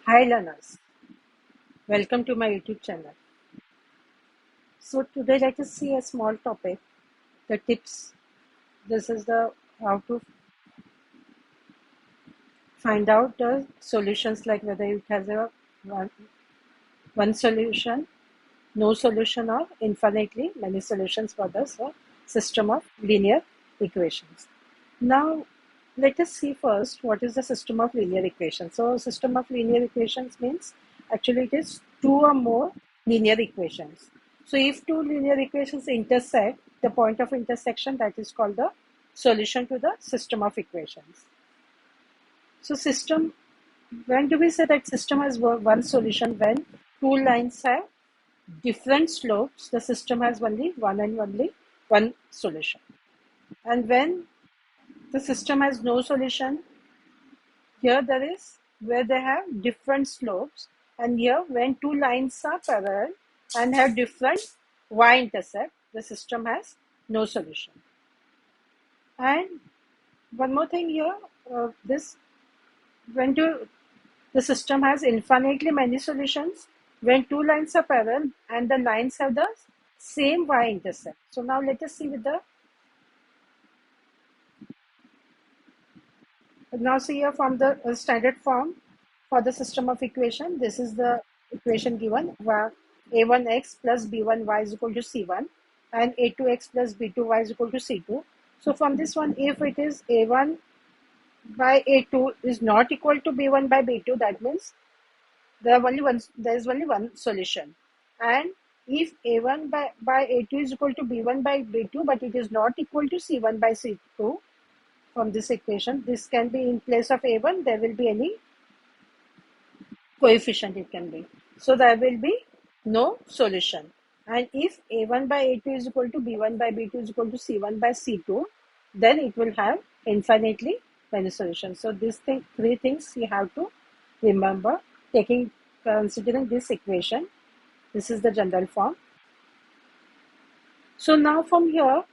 Hi learners, welcome to my YouTube channel. So today let us see a small topic, the tips. This is the how to find out the solutions, like whether it has a one solution, no solution, or infinitely many solutions for the system of linear equations. Now let us see first what is the system of linear equations. So system of linear equations means actually it is two or more linear equations. So if two linear equations intersect, the point of intersection, that is called the solution to the system of equations. So system, when do we say that system has one solution? When two lines have different slopes, the system has only one solution. And when the system has no solution, here there is where they have different slopes, and here when two lines are parallel and have different y-intercept, the system has no solution. And one more thing here, this when the system has infinitely many solutions when two lines are parallel and the lines have the same y-intercept. So now let us see with the now see here from the standard form for the system of equation. This is the equation given where a1x plus b1y is equal to c1 and a2x plus b2y is equal to c2. So from this one, if it is a1 by a2 is not equal to b1 by b2, that means there is only one solution. And if a1 by a2 is equal to b1 by b2, but it is not equal to c1 by c2, from this equation, this can be in place of a1, there will be any coefficient it can be. So there will be no solution. And if a1 by a2 is equal to b1 by b2 is equal to c1 by c2, then it will have infinitely many solutions. So these three things you have to remember, considering this equation. This is the general form. So now from here,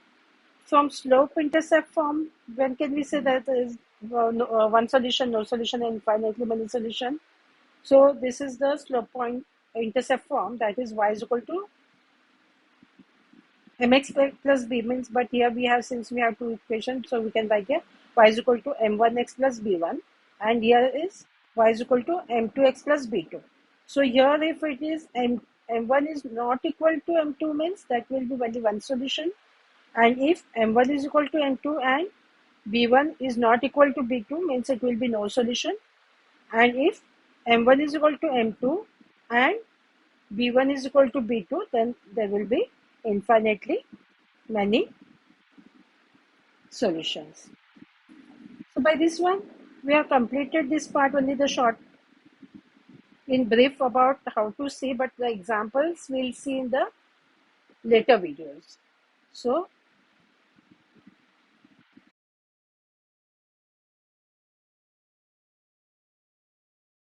from slope intercept form, when can we say that there is one solution, no solution, and infinitely many solution? So this is the slope point intercept form, that is y is equal to mx plus b means, but here we have, since we have two equations, so we can write here y is equal to m1x plus b1, and here is y is equal to m2x plus b2. So here if it is m1 is not equal to m2 means that will be only one solution, and if m1 is equal to m2 and b1 is not equal to b2 means it will be no solution, and if m1 is equal to m2 and b1 is equal to b2, then there will be infinitely many solutions. So by this one, we have completed this part, only the short in brief about how to see, but the examples we'll see in the later videos. So